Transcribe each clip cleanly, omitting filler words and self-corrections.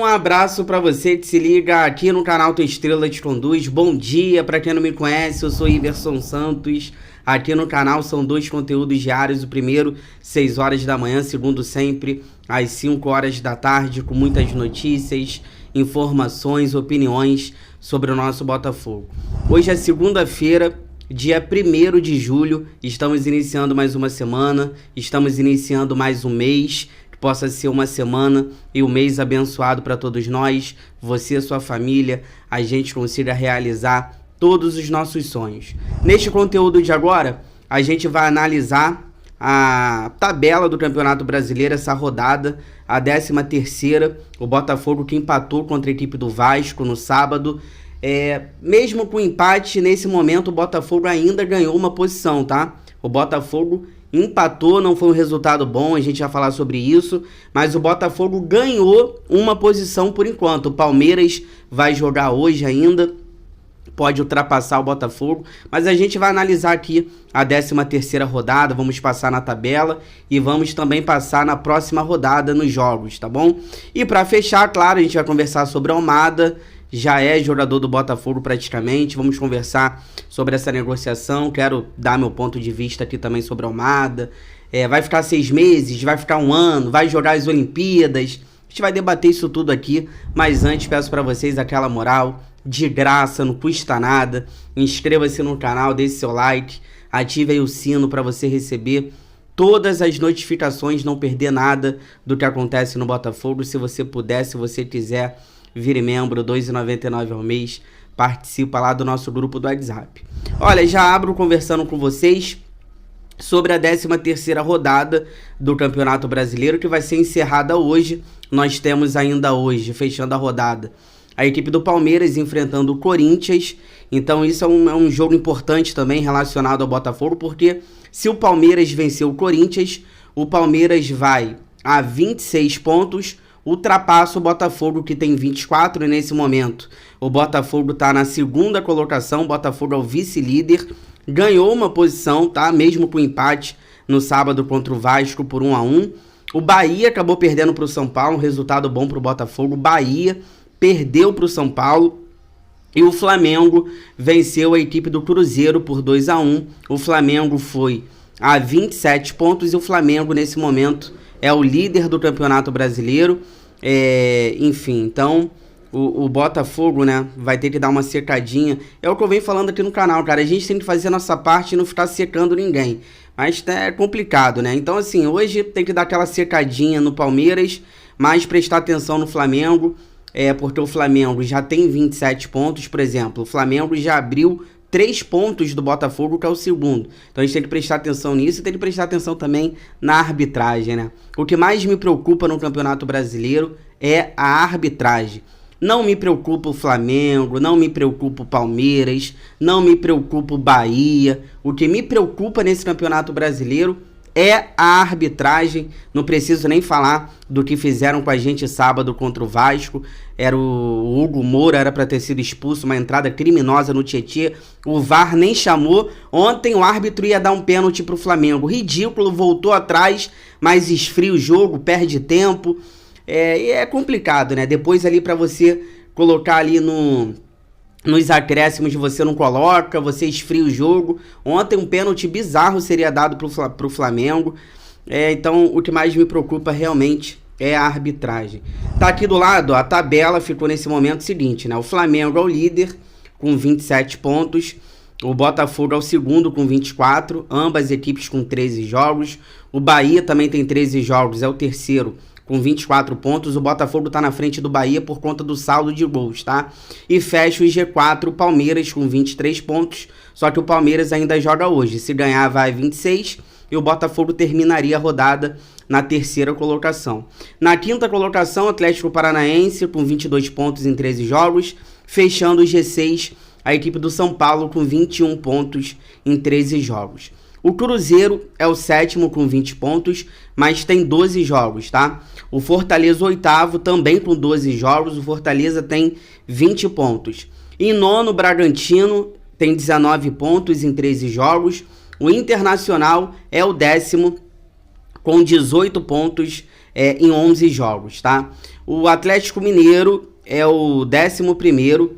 abraço pra você que se liga aqui no canal Tua Estrela Te Conduz. Bom dia, pra quem não me conhece, eu sou Iverson Santos. Aqui no canal são 2 conteúdos diários, o primeiro 6 horas da manhã, segundo sempre às 5 horas da tarde, com muitas notícias, informações, opiniões sobre o nosso Botafogo. Hoje é segunda-feira, dia 1º de julho, estamos iniciando mais uma semana, estamos iniciando mais um mês, que possa ser uma semana e um mês abençoado para todos nós, você, sua família, a gente consiga realizar todos os nossos sonhos. Neste conteúdo de agora, a gente vai analisar a tabela do Campeonato Brasileiro, essa rodada, a 13ª, o Botafogo que empatou contra a equipe do Vasco no sábado. Mesmo com empate, nesse momento o Botafogo ainda ganhou uma posição, tá? O Botafogo empatou, não foi um resultado bom, a gente vai falar sobre isso, mas o Botafogo ganhou uma posição por enquanto. O Palmeiras vai jogar hoje ainda, pode ultrapassar o Botafogo, mas a gente vai analisar aqui a 13ª rodada, vamos passar na tabela e vamos também passar na próxima rodada nos jogos, tá bom? E para fechar, claro, a gente vai conversar sobre Almada, já é jogador do Botafogo praticamente, vamos conversar sobre essa negociação, quero dar meu ponto de vista aqui também sobre Almada, vai ficar 6 meses, vai ficar 1 ano, vai jogar as Olimpíadas, a gente vai debater isso tudo aqui, mas antes peço para vocês aquela moral, de graça, não custa nada, inscreva-se no canal, deixe seu like, ative aí o sino para você receber todas as notificações, não perder nada do que acontece no Botafogo. Se você puder, se você quiser, vire membro, R$ 2,99 ao mês, participa lá do nosso grupo do WhatsApp. Olha, já abro conversando com vocês sobre a 13ª rodada do Campeonato Brasileiro, que vai ser encerrada hoje. Nós temos ainda hoje, fechando a rodada, a equipe do Palmeiras enfrentando o Corinthians. Então isso é um jogo importante também relacionado ao Botafogo, porque se o Palmeiras vencer o Corinthians, o Palmeiras vai a 26 pontos, ultrapassa o Botafogo, que tem 24, e nesse momento o Botafogo está na 2ª colocação, o Botafogo é o vice-líder, ganhou uma posição, tá? Mesmo com empate no sábado contra o Vasco por 1-1. O Bahia acabou perdendo para o São Paulo, um resultado bom para o Botafogo. O Bahia perdeu para o São Paulo e o Flamengo venceu a equipe do Cruzeiro por 2-1. O Flamengo foi a 27 pontos e o Flamengo nesse momento é o líder do Campeonato Brasileiro. Enfim, então o Botafogo, né, vai ter que dar uma secadinha. É o que eu venho falando aqui no canal, cara. A gente tem que fazer a nossa parte e não ficar secando ninguém. Mas é complicado, né? Então, assim, hoje tem que dar aquela secadinha no Palmeiras, mas prestar atenção no Flamengo. Porque o Flamengo já tem 27 pontos, por exemplo. O Flamengo já abriu 3 pontos do Botafogo, que é o segundo. Então a gente tem que prestar atenção nisso e tem que prestar atenção também na arbitragem, né? O que mais me preocupa no Campeonato Brasileiro é a arbitragem. Não me preocupa o Flamengo, não me preocupa o Palmeiras, não me preocupa o Bahia. O que me preocupa nesse Campeonato Brasileiro é a arbitragem. Não preciso nem falar do que fizeram com a gente sábado contra o Vasco. Era o Hugo Moura, era para ter sido expulso, uma entrada criminosa no Tietê. O VAR nem chamou. Ontem o árbitro ia dar um pênalti pro Flamengo. Ridículo, voltou atrás, mas esfria o jogo, perde tempo. E é complicado, né? Depois ali para você colocar ali nos acréscimos você não coloca, você esfria o jogo. Ontem um pênalti bizarro seria dado pro Flamengo. Então o que mais me preocupa realmente é a arbitragem. Tá aqui do lado, a tabela ficou nesse momento seguinte, né? O Flamengo é o líder com 27 pontos. O Botafogo é o segundo com 24. Ambas equipes com 13 jogos. O Bahia também tem 13 jogos, é o terceiro com 24 pontos. O Botafogo tá na frente do Bahia por conta do saldo de gols, tá? E fecha o G4, o Palmeiras com 23 pontos, só que o Palmeiras ainda joga hoje. Se ganhar, vai 26, e o Botafogo terminaria a rodada na 3ª colocação. Na 5ª colocação, Atlético Paranaense com 22 pontos em 13 jogos, fechando o G6, a equipe do São Paulo com 21 pontos em 13 jogos. O Cruzeiro é o 7º com 20 pontos, mas tem 12 jogos, tá? O Fortaleza, o 8º, também com 12 jogos. O Fortaleza tem 20 pontos. Em 9º, o Bragantino tem 19 pontos em 13 jogos. O Internacional é o 10º com 18 pontos em 11 jogos, tá? O Atlético Mineiro é o 11º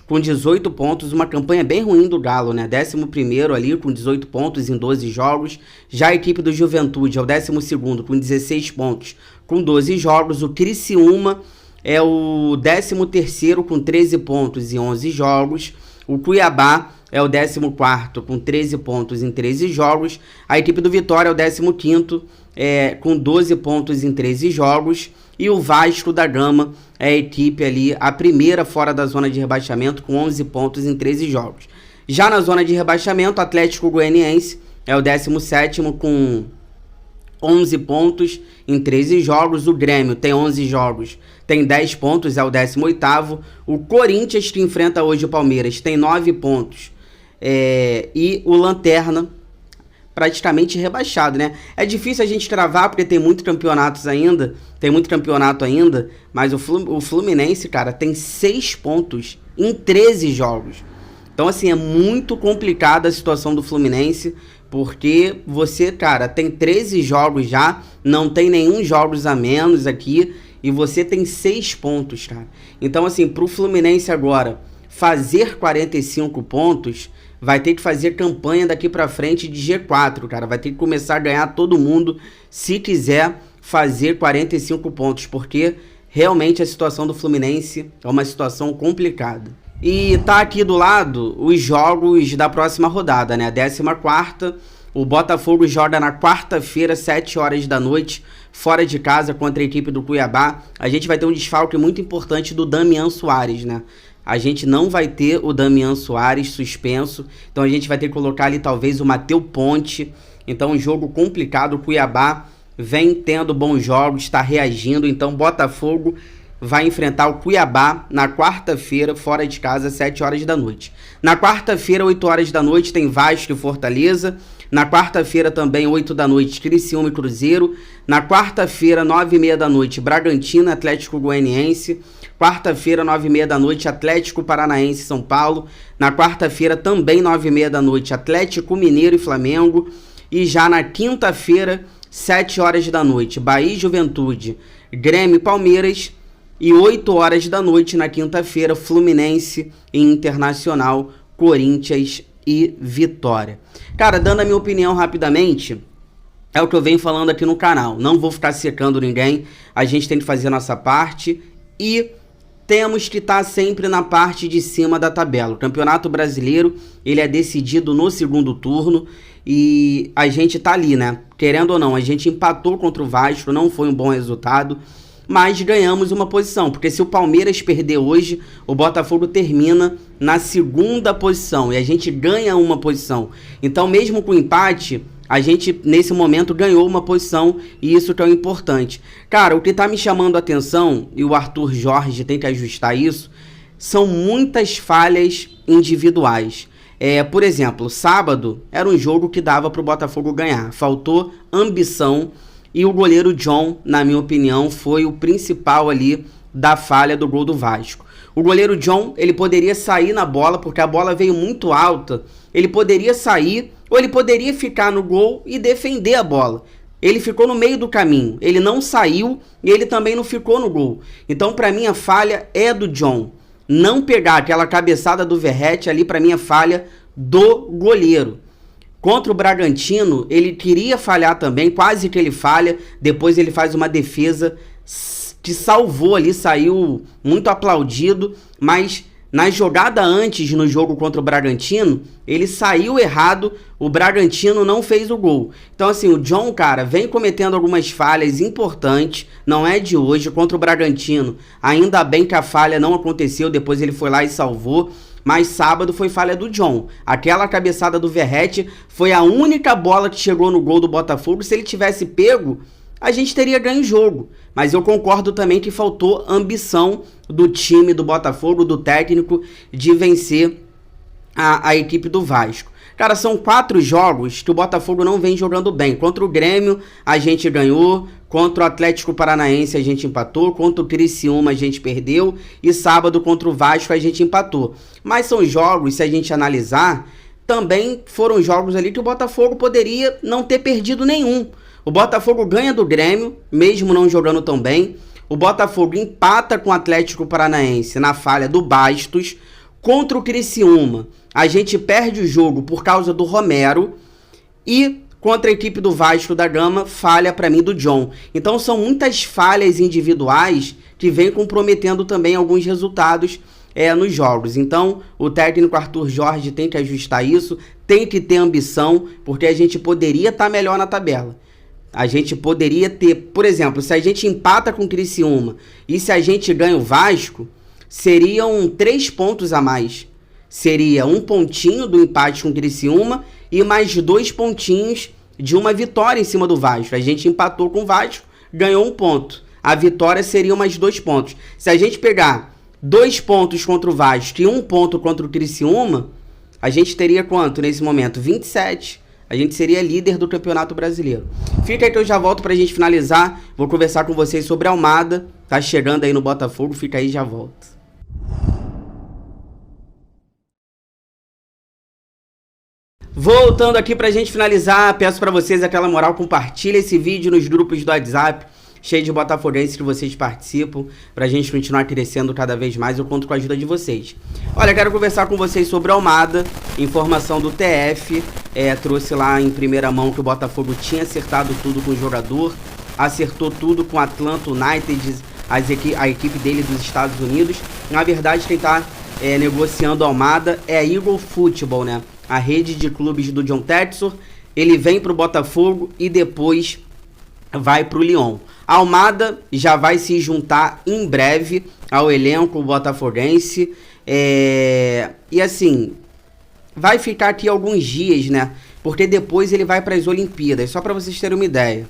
com 18 pontos, uma campanha bem ruim do Galo, né? 11º ali com 18 pontos em 12 jogos. Já a equipe do Juventude é o 12º com 16 pontos com 12 jogos. O Criciúma é o 13º com 13 pontos em 11 jogos. O Cuiabá é o 14º com 13 pontos em 13 jogos. A equipe do Vitória é o 15º com 12 pontos em 13 jogos. E o Vasco da Gama é a equipe ali, a primeira fora da zona de rebaixamento, com 11 pontos em 13 jogos. Já na zona de rebaixamento, o Atlético Goianiense é o 17º com 11 pontos em 13 jogos. O Grêmio tem 11 jogos, tem 10 pontos, é o 18º. O Corinthians, que enfrenta hoje o Palmeiras, tem 9 pontos. E o Lanterna, praticamente rebaixado, né? É difícil a gente cravar porque tem muito campeonato ainda, mas o Fluminense, cara, tem 6 pontos em 13 jogos. Então, assim, é muito complicada a situação do Fluminense, porque você, cara, tem 13 jogos já, não tem nenhum jogos a menos aqui, e você tem 6 pontos, cara. Então, assim, pro Fluminense agora fazer 45 pontos, vai ter que fazer campanha daqui pra frente de G4, cara. Vai ter que começar a ganhar todo mundo se quiser fazer 45 pontos, porque realmente a situação do Fluminense é uma situação complicada. E tá aqui do lado os jogos da próxima rodada, né? 14ª, o Botafogo joga na quarta-feira, 7 horas da noite, fora de casa contra a equipe do Cuiabá. A gente vai ter um desfalque muito importante do Damian Soares, né? A gente não vai ter o Damian Soares suspenso, então a gente vai ter que colocar ali talvez o Matheus Ponte. Então um jogo complicado. O Cuiabá vem tendo bons jogos, está reagindo, então Botafogo vai enfrentar o Cuiabá na quarta-feira, fora de casa, 7 horas da noite. Na quarta-feira, 8 horas da noite, tem Vasco e Fortaleza. Na quarta-feira também, 8 da noite, Criciúma e Cruzeiro. Na quarta-feira, 9h30 da noite, Bragantino e Atlético Goianiense. Quarta-feira, 9h30 da noite, Atlético Paranaense e São Paulo. Na quarta-feira, também 9h30 da noite, Atlético Mineiro e Flamengo. E já na quinta-feira, 7 horas da noite, Bahia e Juventude, Grêmio e Palmeiras. E 8 horas da noite, na quinta-feira, Fluminense e Internacional, Corinthians e Vitória. Cara, dando a minha opinião rapidamente, é o que eu venho falando aqui no canal. Não vou ficar secando ninguém, a gente tem que fazer a nossa parte e temos que estar sempre na parte de cima da tabela. O Campeonato Brasileiro, ele é decidido no segundo turno e a gente tá ali, né? Querendo ou não, a gente empatou contra o Vasco, não foi um bom resultado, mas ganhamos uma posição, porque se o Palmeiras perder hoje, o Botafogo termina na segunda posição e a gente ganha uma posição. Então, mesmo com empate, a gente, nesse momento, ganhou uma posição e isso que é o importante. Cara, o que tá me chamando a atenção, e o Arthur Jorge tem que ajustar isso, são muitas falhas individuais. Por exemplo, sábado era um jogo que dava pro Botafogo ganhar. Faltou ambição e o goleiro John, na minha opinião, foi o principal ali da falha do gol do Vasco. O goleiro John, ele poderia sair na bola, porque a bola veio muito alta. Ele poderia sair ou ele poderia ficar no gol e defender a bola. Ele ficou no meio do caminho. Ele não saiu e ele também não ficou no gol. Então, para mim, a falha é do John. Não pegar aquela cabeçada do Verratti ali, para mim, é falha do goleiro. Contra o Bragantino, ele queria falhar também, quase que ele falha. Depois ele faz uma defesa que salvou ali, saiu muito aplaudido, mas na jogada antes, no jogo contra o Bragantino, ele saiu errado, o Bragantino não fez o gol. Então assim, o John, cara, vem cometendo algumas falhas importantes, não é de hoje, contra o Bragantino. Ainda bem que a falha não aconteceu, depois ele foi lá e salvou. Mas sábado foi falha do John. Aquela cabeçada do Verratti foi a única bola que chegou no gol do Botafogo. Se ele tivesse pego, a gente teria ganho o jogo. Mas eu concordo também que faltou ambição do time do Botafogo, do técnico, de vencer a equipe do Vasco. Cara, são 4 jogos que o Botafogo não vem jogando bem. Contra o Grêmio, a gente ganhou. Contra o Atlético Paranaense, a gente empatou. Contra o Criciúma, a gente perdeu. E sábado, contra o Vasco, a gente empatou. Mas são jogos, se a gente analisar, também foram jogos ali que o Botafogo poderia não ter perdido nenhum. O Botafogo ganha do Grêmio, mesmo não jogando tão bem. O Botafogo empata com o Atlético Paranaense na falha do Bastos. Contra o Criciúma, a gente perde o jogo por causa do Romero. E contra a equipe do Vasco da Gama, falha para mim do John. Então são muitas falhas individuais que vem comprometendo também alguns resultados nos jogos. Então o técnico Arthur Jorge tem que ajustar isso, tem que ter ambição, porque a gente poderia estar melhor na tabela. A gente poderia ter, por exemplo, se a gente empata com o Criciúma e se a gente ganha o Vasco, seriam 3 pontos a mais. Seria 1 pontinho do empate com o Criciúma e mais 2 pontinhos de uma vitória em cima do Vasco. A gente empatou com o Vasco, ganhou 1 ponto. A vitória seria mais 2 pontos. Se a gente pegar 2 pontos contra o Vasco e 1 ponto contra o Criciúma, a gente teria quanto nesse momento? 27. A gente seria líder do Campeonato Brasileiro. Fica aí que eu já volto pra gente finalizar. Vou conversar com vocês sobre a Almada. Tá chegando aí no Botafogo. Fica aí e já volto. Voltando aqui pra gente finalizar, peço pra vocês aquela moral, compartilha esse vídeo nos grupos do WhatsApp, cheio de botafoguenses que vocês participam, pra gente continuar crescendo cada vez mais. Eu conto com a ajuda de vocês. Olha, quero conversar com vocês sobre a Almada, informação do TF, trouxe lá em primeira mão que o Botafogo tinha acertado tudo com o jogador, acertou tudo com o Atlanta United, a equipe dele dos Estados Unidos. Na verdade, quem tá negociando a Almada é a Eagle Football, né? A rede de clubes do John Textor. Ele vem pro Botafogo e depois vai pro Lyon. A Almada já vai se juntar em breve ao elenco botafoguense. E assim, vai ficar aqui alguns dias, né? Porque depois ele vai para as Olimpíadas. Só para vocês terem uma ideia.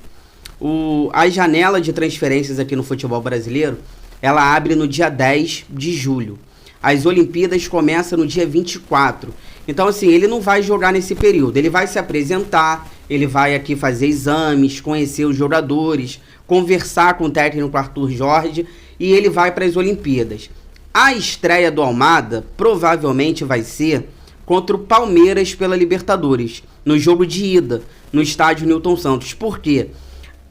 A janela de transferências aqui no futebol brasileiro, ela abre no dia 10 de julho. As Olimpíadas começam no dia 24. Então, assim, ele não vai jogar nesse período. Ele vai se apresentar, ele vai aqui fazer exames, conhecer os jogadores, conversar com o técnico Arthur Jorge e ele vai para as Olimpíadas. A estreia do Almada provavelmente vai ser contra o Palmeiras pela Libertadores, no jogo de ida, no estádio Newton Santos. Por quê?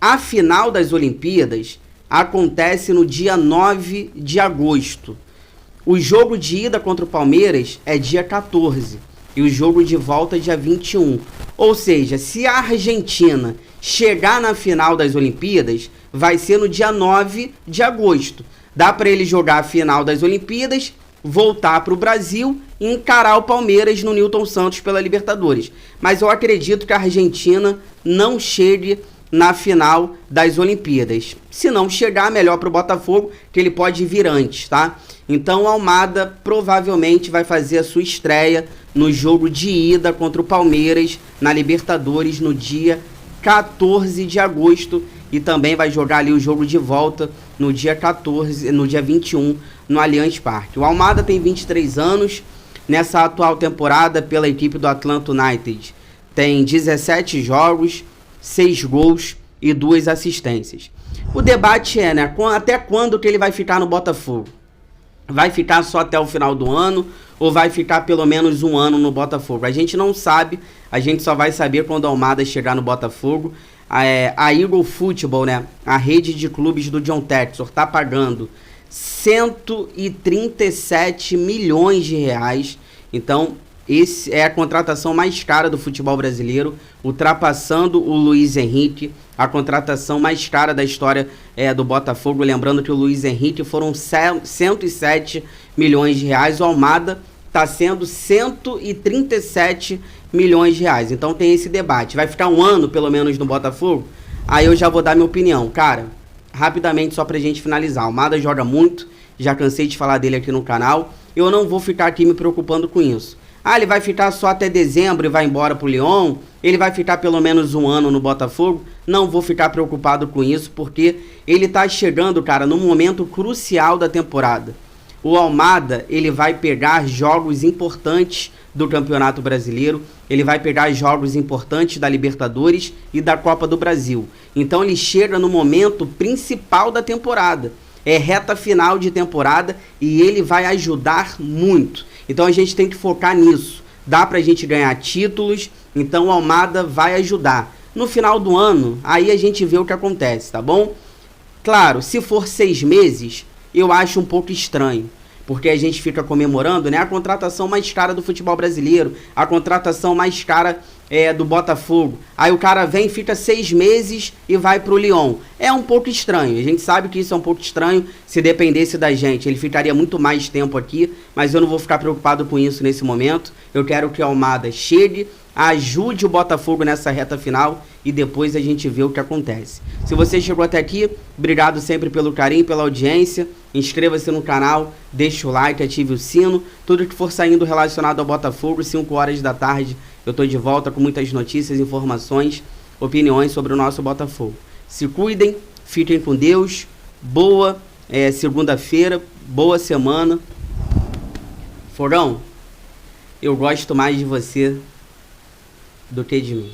A final das Olimpíadas acontece no dia 9 de agosto. O jogo de ida contra o Palmeiras é dia 14 e o jogo de volta é dia 21. Ou seja, se a Argentina chegar na final das Olimpíadas, vai ser no dia 9 de agosto. Dá para ele jogar a final das Olimpíadas, voltar para o Brasil e encarar o Palmeiras no Newton Santos pela Libertadores. Mas eu acredito que a Argentina não chegue na final das Olimpíadas. Se não chegar, melhor para o Botafogo, que ele pode vir antes, tá? Então o Almada provavelmente vai fazer a sua estreia no jogo de ida contra o Palmeiras na Libertadores no dia 14 de agosto e também vai jogar ali o jogo de volta no dia 21 no Allianz Parque. O Almada tem 23 anos, nessa atual temporada pela equipe do Atlanta United tem 17 jogos, 6 gols e 2 assistências. O debate é, né, até quando que ele vai ficar no Botafogo? Vai ficar só até o final do ano ou vai ficar pelo menos 1 ano no Botafogo? A gente não sabe, a gente só vai saber quando a Almada chegar no Botafogo. A Eagle Football, né, a rede de clubes do John Textor, tá pagando 137 milhões de reais. Então, esse é a contratação mais cara do futebol brasileiro, ultrapassando o Luiz Henrique, a contratação mais cara da história do Botafogo. Lembrando que o Luiz Henrique foram 107 milhões de reais, o Almada está sendo 137 milhões de reais. Então tem esse debate. Vai ficar 1 ano, pelo menos, no Botafogo? Aí eu já vou dar minha opinião. Cara, rapidamente, só pra gente finalizar. O Almada joga muito, já cansei de falar dele aqui no canal. Eu não vou ficar aqui me preocupando com isso. Ele vai ficar só até dezembro e vai embora pro Lyon? Ele vai ficar pelo menos 1 ano no Botafogo? Não vou ficar preocupado com isso, porque ele tá chegando, cara, num momento crucial da temporada. O Almada, ele vai pegar jogos importantes do Campeonato Brasileiro, ele vai pegar jogos importantes da Libertadores e da Copa do Brasil. Então ele chega no momento principal da temporada. É reta final de temporada e ele vai ajudar muito. Então a gente tem que focar nisso. Dá pra gente ganhar títulos, então o Almada vai ajudar. No final do ano, aí a gente vê o que acontece, tá bom? Claro, se for 6 meses, eu acho um pouco estranho. Porque a gente fica comemorando, né, a contratação mais cara do futebol brasileiro, a contratação mais cara do Botafogo. Aí o cara vem, fica 6 meses e vai pro Lyon. É um pouco estranho, a gente sabe que isso é um pouco estranho. Se dependesse da gente, ele ficaria muito mais tempo aqui, mas eu não vou ficar preocupado com isso nesse momento. Eu quero que o Almada chegue, ajude o Botafogo nessa reta final e depois a gente vê o que acontece. Se você chegou até aqui, obrigado sempre pelo carinho, pela audiência. Inscreva-se no canal, deixa o like, ative o sino. Tudo que for saindo relacionado ao Botafogo, 5 horas da tarde, eu tô de volta com muitas notícias, informações, opiniões sobre o nosso Botafogo. Se cuidem, fiquem com Deus. Boa segunda-feira, boa semana. Fogão, eu gosto mais de você do que de mim.